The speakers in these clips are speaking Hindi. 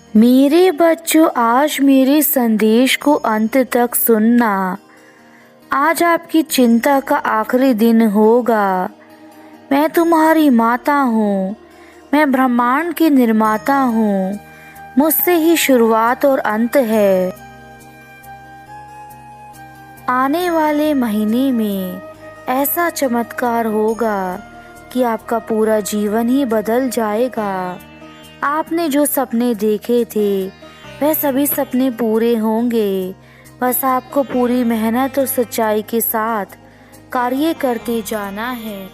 मेरे बच्चों, आज मेरे संदेश को अंत तक सुनना। आज आपकी चिंता का आखिरी दिन होगा। मैं तुम्हारी माता हूँ। मैं ब्रह्मांड की निर्माता हूँ। मुझसे ही शुरुआत और अंत है। आने वाले महीने में ऐसा चमत्कार होगा कि आपका पूरा जीवन ही बदल जाएगा। आपने जो सपने देखे थे वह सभी सपने पूरे होंगे। बस आपको पूरी मेहनत और सच्चाई के साथ कार्य करते जाना है।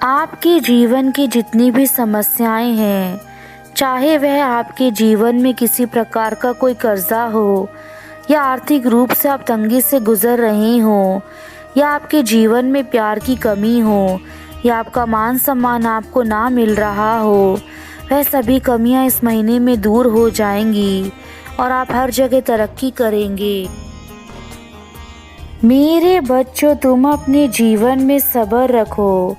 आपके जीवन की जितनी भी समस्याएं हैं, चाहे वह आपके जीवन में किसी प्रकार का कोई कर्जा हो, या आर्थिक रूप से आप तंगी से गुजर रहे हो, या आपके जीवन में प्यार की कमी हो, या आपका मान सम्मान आपको ना मिल रहा हो, वह सभी कमियां इस महीने में दूर हो जाएंगी और आप हर जगह तरक्की करेंगे। मेरे बच्चों, तुम अपने जीवन में सब्र रखो,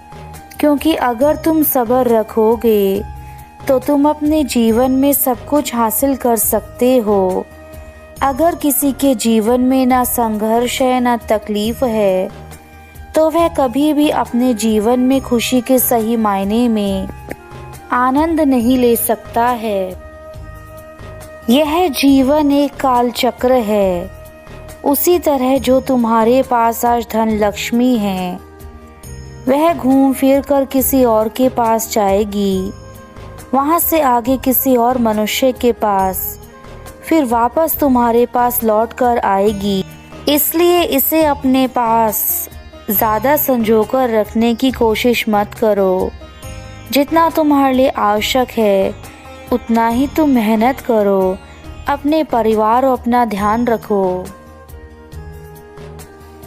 क्योंकि अगर तुम सब्र रखोगे तो तुम अपने जीवन में सब कुछ हासिल कर सकते हो। अगर किसी के जीवन में ना संघर्ष है ना तकलीफ है, तो वह कभी भी अपने जीवन में खुशी के सही मायने में आनंद नहीं ले सकता है। यह जीवन एक काल चक्र है। उसी तरह जो तुम्हारे पास आज धन लक्ष्मी है, वह घूम फिर कर किसी और के पास जाएगी, वहां से आगे किसी और मनुष्य के पास, फिर वापस तुम्हारे पास लौट कर आएगी। इसलिए इसे अपने पास ज़्यादा संजोकर रखने की कोशिश मत करो। जितना तुम्हारे लिए आवश्यक है उतना ही तुम मेहनत करो। अपने परिवार और अपना ध्यान रखो,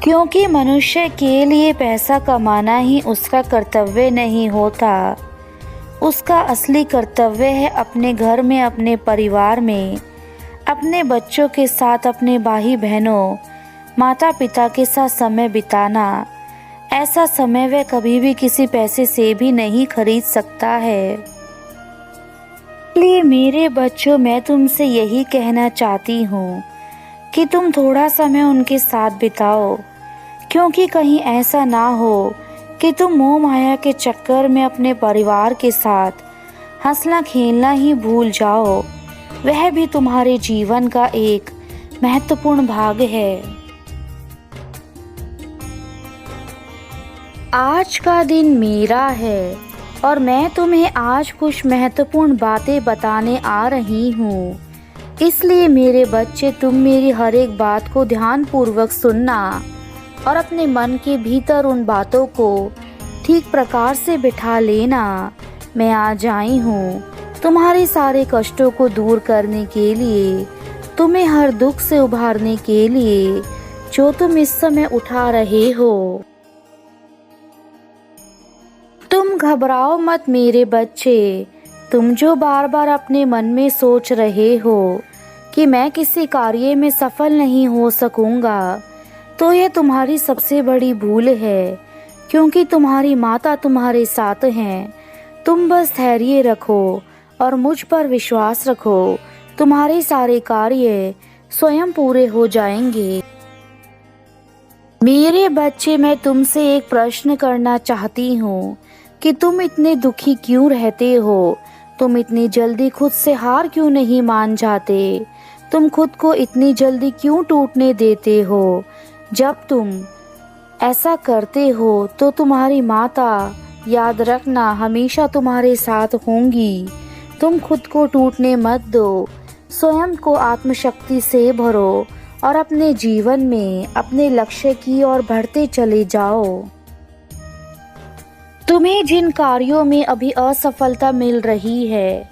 क्योंकि मनुष्य के लिए पैसा कमाना ही उसका कर्तव्य नहीं होता। उसका असली कर्तव्य है अपने घर में, अपने परिवार में, अपने बच्चों के साथ, अपने भाई बहनों, माता पिता के साथ समय बिताना। ऐसा समय वह कभी भी किसी पैसे से भी नहीं खरीद सकता है। इसलिए मेरे बच्चों, मैं तुमसे यही कहना चाहती हूँ कि तुम थोड़ा समय उनके साथ बिताओ, क्योंकि कहीं ऐसा ना हो कि तुम मोह माया के चक्कर में अपने परिवार के साथ हंसना खेलना ही भूल जाओ। वह भी तुम्हारे जीवन का एक महत्वपूर्ण भाग है। आज का दिन मेरा है और मैं तुम्हें आज कुछ महत्वपूर्ण बातें बताने आ रही हूँ। इसलिए मेरे बच्चे, तुम मेरी हर एक बात को ध्यानपूर्वक सुनना और अपने मन के भीतर उन बातों को ठीक प्रकार से बिठा लेना। मैं आज आई हूँ तुम्हारे सारे कष्टों को दूर करने के लिए, तुम्हें हर दुख से उभारने के लिए जो तुम इस समय उठा रहे हो। तुम घबराओ मत मेरे बच्चे। तुम जो बार बार अपने मन में सोच रहे हो कि मैं किसी कार्य में सफल नहीं हो सकूंगा, तो यह तुम्हारी सबसे बड़ी भूल है, क्योंकि तुम्हारी माता तुम्हारे साथ हैं। तुम बस धैर्य रखो और मुझ पर विश्वास रखो। तुम्हारे सारे कार्य स्वयं पूरे हो जाएंगे। मेरे बच्चे, मैं तुमसे एक प्रश्न करना चाहती हूँ कि तुम इतने दुखी क्यों रहते हो? तुम इतनी जल्दी खुद से हार क्यों नहीं मान जाते? तुम खुद को इतनी जल्दी क्यों टूटने देते हो? जब तुम ऐसा करते हो तो तुम्हारी माता, याद रखना, हमेशा तुम्हारे साथ होंगी। तुम खुद को टूटने मत दो। स्वयं को आत्मशक्ति से भरो और अपने जीवन में अपने लक्ष्य की ओर बढ़ते चले जाओ। तुम्हें जिन कार्यों में अभी असफलता मिल रही है,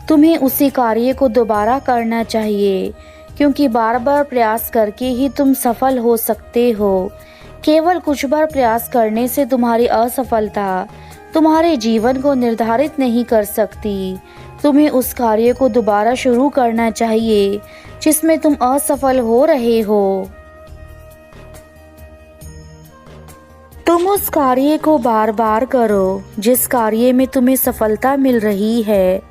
तुम्हें उसी कार्य को दोबारा करना चाहिए, क्योंकि बार बार प्रयास करके ही तुम सफल हो सकते हो। केवल कुछ बार प्रयास करने से तुम्हारी असफलता तुम्हारे जीवन को निर्धारित नहीं कर सकती। तुम्हें उस कार्य को दोबारा शुरू करना चाहिए जिसमें तुम असफल हो रहे हो। तुम उस कार्य को बार बार करो जिस कार्य में तुम्हें सफलता मिल रही है।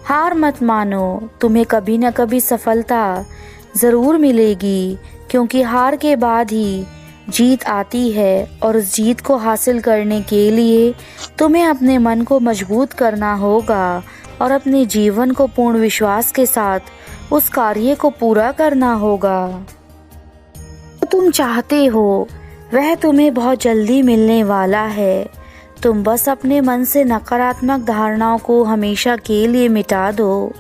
हार मत मानो, तुम्हें कभी न कभी सफलता ज़रूर मिलेगी, क्योंकि हार के बाद ही जीत आती है। और उस जीत को हासिल करने के लिए तुम्हें अपने मन को मजबूत करना होगा और अपने जीवन को पूर्ण विश्वास के साथ उस कार्य को पूरा करना होगा। जो तुम चाहते हो वह तुम्हें बहुत जल्दी मिलने वाला है। तुम बस अपने मन से नकारात्मक धारणाओं को हमेशा के लिए मिटा दो,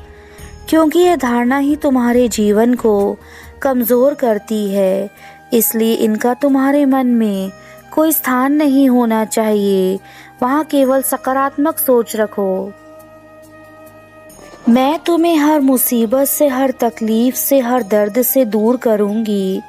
क्योंकि यह धारणा ही तुम्हारे जीवन को कमज़ोर करती है। इसलिए इनका तुम्हारे मन में कोई स्थान नहीं होना चाहिए। वहाँ केवल सकारात्मक सोच रखो। मैं तुम्हें हर मुसीबत से, हर तकलीफ से, हर दर्द से दूर करूँगी।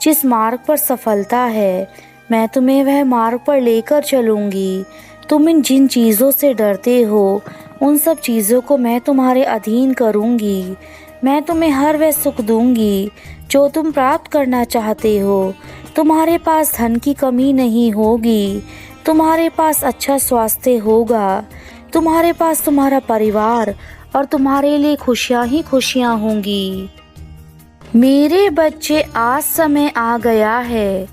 जिस मार्ग पर सफलता है मैं तुम्हें वह मार्ग पर लेकर चलूँगी। तुम इन जिन चीज़ों से डरते हो उन सब चीज़ों को मैं तुम्हारे अधीन करूँगी। मैं तुम्हें हर वह सुख दूँगी जो तुम प्राप्त करना चाहते हो। तुम्हारे पास धन की कमी नहीं होगी, तुम्हारे पास अच्छा स्वास्थ्य होगा, तुम्हारे पास तुम्हारा परिवार और तुम्हारे लिए खुशियाँ ही खुशियाँ होंगी। मेरे बच्चे, आज समय आ गया है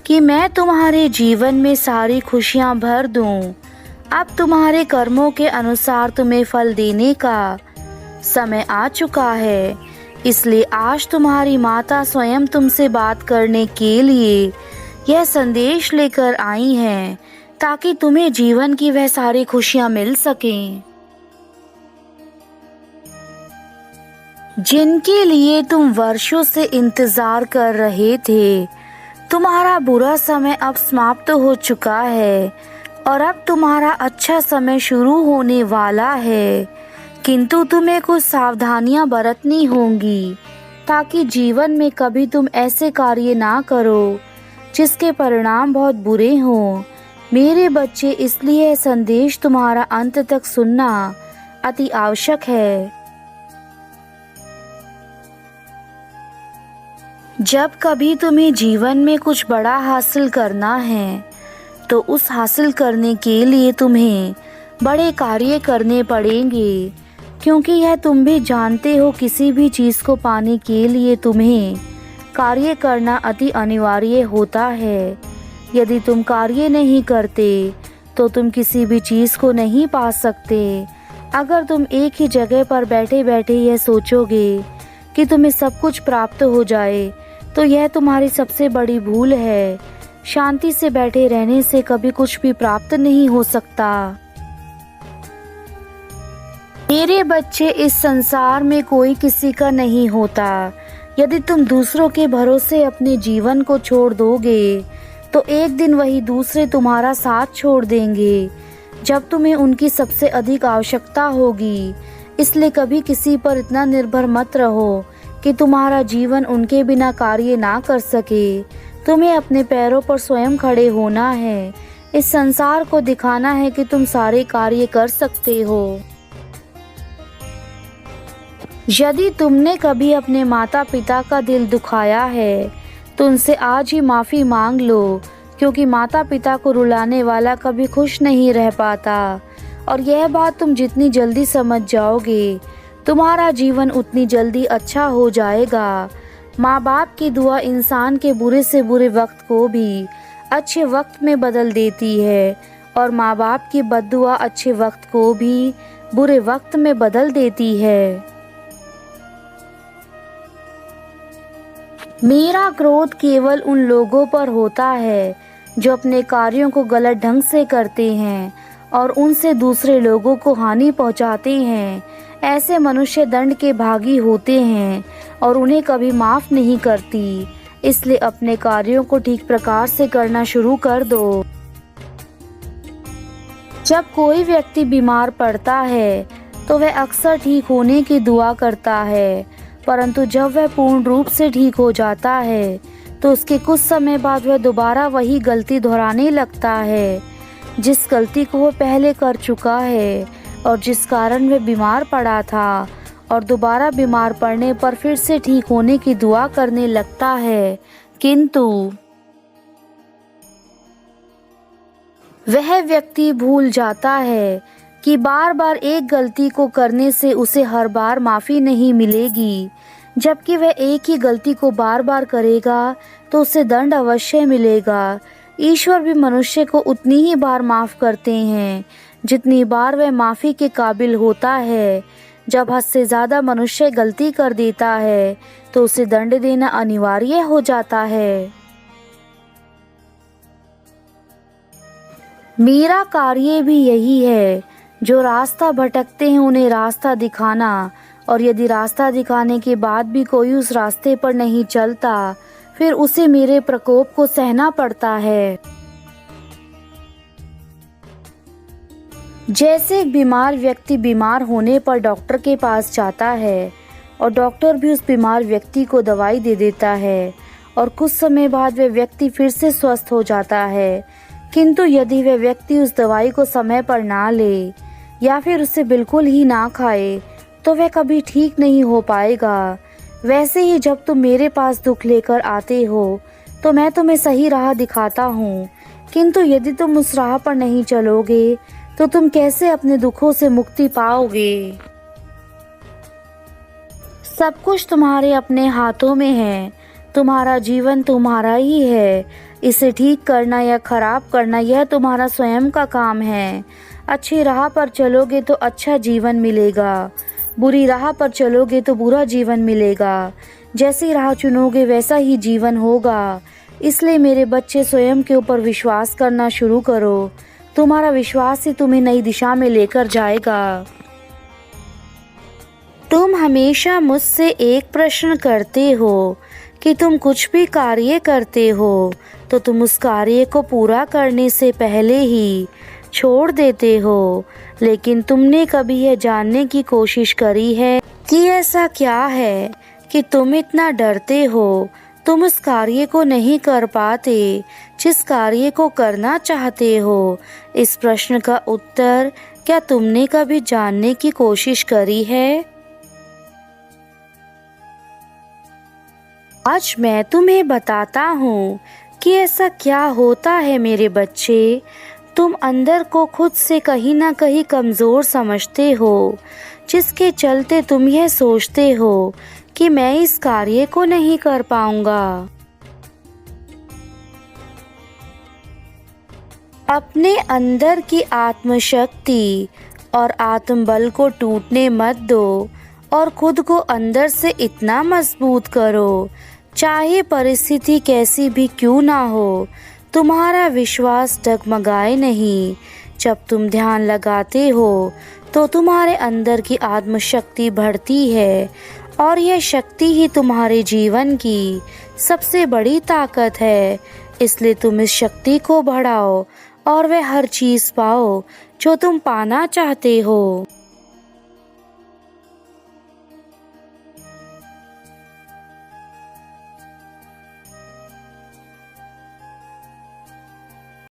कि मैं तुम्हारे जीवन में सारी खुशियाँ भर दूँ। अब तुम्हारे कर्मों के अनुसार तुम्हें फल देने का समय आ चुका है। इसलिए आज तुम्हारी माता स्वयं तुमसे बात करने के लिए यह संदेश लेकर आई हैं, ताकि तुम्हें जीवन की वह सारी खुशियाँ मिल सकें जिनके लिए तुम वर्षों से इंतजार कर रहे थे। तुम्हारा बुरा समय अब समाप्त हो चुका है और अब तुम्हारा अच्छा समय शुरू होने वाला है। किंतु तुम्हें कुछ सावधानियां बरतनी होंगी, ताकि जीवन में कभी तुम ऐसे कार्य ना करो जिसके परिणाम बहुत बुरे हों। मेरे बच्चे, इसलिए यह संदेश तुम्हारा अंत तक सुनना अति आवश्यक है। जब कभी तुम्हें जीवन में कुछ बड़ा हासिल करना है तो उस हासिल करने के लिए तुम्हें बड़े कार्य करने पड़ेंगे, क्योंकि यह तुम भी जानते हो किसी भी चीज़ को पाने के लिए तुम्हें कार्य करना अति अनिवार्य होता है। यदि तुम कार्य नहीं करते तो तुम किसी भी चीज़ को नहीं पा सकते। अगर तुम एक ही जगह पर बैठे बैठे यह सोचोगे कि तुम्हें सब कुछ प्राप्त हो जाए तो यह तुम्हारी सबसे बड़ी भूल है। शांति से बैठे रहने से कभी कुछ भी प्राप्त नहीं हो सकता। मेरे बच्चे, इस संसार में कोई किसी का नहीं होता। यदि तुम दूसरों के भरोसे अपने जीवन को छोड़ दोगे तो एक दिन वही दूसरे तुम्हारा साथ छोड़ देंगे जब तुम्हें उनकी सबसे अधिक आवश्यकता होगी। इसलिए कभी किसी पर इतना निर्भर मत रहो कि तुम्हारा जीवन उनके बिना कार्य ना कर सके। तुम्हें अपने पैरों पर स्वयं खड़े होना है। इस संसार को दिखाना है कि तुम सारे कार्य कर सकते हो। यदि तुमने कभी अपने माता पिता का दिल दुखाया है तो उनसे आज ही माफ़ी मांग लो, क्योंकि माता पिता को रुलाने वाला कभी खुश नहीं रह पाता। और यह बात तुम जितनी जल्दी समझ जाओगे तुम्हारा जीवन उतनी जल्दी अच्छा हो जाएगा। माँ बाप की दुआ इंसान के बुरे से बुरे वक्त को भी अच्छे वक्त में बदल देती है और माँ बाप की बद्दुआ अच्छे वक्त को भी बुरे वक्त में बदल देती है। मेरा क्रोध केवल उन लोगों पर होता है जो अपने कार्यों को गलत ढंग से करते हैं और उनसे दूसरे लोगों को हानि पहुंचाते हैं। ऐसे मनुष्य दंड के भागी होते हैं और उन्हें कभी माफ़ नहीं करती। इसलिए अपने कार्यों को ठीक प्रकार से करना शुरू कर दो। जब कोई व्यक्ति बीमार पड़ता है तो वह अक्सर ठीक होने की दुआ करता है, परंतु जब वह पूर्ण रूप से ठीक हो जाता है तो उसके कुछ समय बाद वह दोबारा वही गलती दोहराने लगता है, जिस गलती को वह पहले कर चुका है और जिस कारण वह बीमार पड़ा था, और दोबारा बीमार पड़ने पर फिर से ठीक होने की दुआ करने लगता है। किंतु वह व्यक्ति भूल जाता है कि बार बार एक गलती को करने से उसे हर बार माफ़ी नहीं मिलेगी, जबकि वह एक ही गलती को बार बार करेगा तो उसे दंड अवश्य मिलेगा। ईश्वर भी मनुष्य को उतनी ही बार माफ़ करते हैं जितनी बार वह माफ़ी के काबिल होता है। जब हद से ज़्यादा मनुष्य गलती कर देता है तो उसे दंड देना अनिवार्य हो जाता है। मेरा कार्य भी यही है, जो रास्ता भटकते हैं उन्हें रास्ता दिखाना, और यदि रास्ता दिखाने के बाद भी कोई उस रास्ते पर नहीं चलता फिर उसे मेरे प्रकोप को सहना पड़ता है। जैसे एक बीमार व्यक्ति बीमार होने पर डॉक्टर के पास जाता है और डॉक्टर भी उस बीमार व्यक्ति को दवाई दे देता है और कुछ समय बाद वह व्यक्ति फिर से स्वस्थ हो जाता है, किंतु यदि वह व्यक्ति उस दवाई को समय पर ना ले या फिर उसे बिल्कुल ही ना खाए तो वह कभी ठीक नहीं हो पाएगा। वैसे ही जब तुम मेरे पास दुख लेकर आते हो तो मैं तुम्हें सही राह दिखाता हूँ, किंतु यदि तुम उस राह पर नहीं चलोगे तो तुम कैसे अपने दुखों से मुक्ति पाओगे। सब कुछ तुम्हारे अपने हाथों में है, तुम्हारा जीवन तुम्हारा ही है, इसे ठीक करना या खराब करना यह तुम्हारा स्वयं का काम है। अच्छी राह पर चलोगे तो अच्छा जीवन मिलेगा, बुरी राह पर चलोगे तो बुरा जीवन मिलेगा। जैसी राह चुनोगे वैसा ही जीवन होगा। इसलिए मेरे बच्चे स्वयं के ऊपर विश्वास करना शुरू करो, तुम्हारा विश्वास ही तुम्हें नई दिशा में लेकर जाएगा। तुम हमेशा मुझसे एक प्रश्न करते हो कि तुम कुछ भी कार्य करते हो तो तुम उस कार्य को पूरा करने से पहले ही छोड़ देते हो, लेकिन तुमने कभी यह जानने की कोशिश करी है कि ऐसा क्या है कि तुम इतना डरते हो, तुम उस कार्य को नहीं कर पाते जिस कार्य को करना चाहते हो। इस प्रश्न का उत्तर क्या तुमने कभी जानने की कोशिश करी है? आज मैं तुम्हें बताता हूँ कि ऐसा क्या होता है मेरे बच्चे। तुम अंदर को खुद से कहीं ना कहीं कमज़ोर समझते हो, जिसके चलते तुम यह सोचते हो कि मैं इस कार्य को नहीं कर पाऊंगा। अपने अंदर की आत्मशक्ति और आत्मबल को टूटने मत दो और खुद को अंदर से इतना मजबूत करो, चाहे परिस्थिति कैसी भी क्यों ना हो, तुम्हारा विश्वास डगमगाए नहीं। जब तुम ध्यान लगाते हो तो तुम्हारे अंदर की आत्मशक्ति बढ़ती है और यह शक्ति ही तुम्हारे जीवन की सबसे बड़ी ताकत है। इसलिए तुम इस शक्ति को बढ़ाओ और वह हर चीज़ पाओ जो तुम पाना चाहते हो।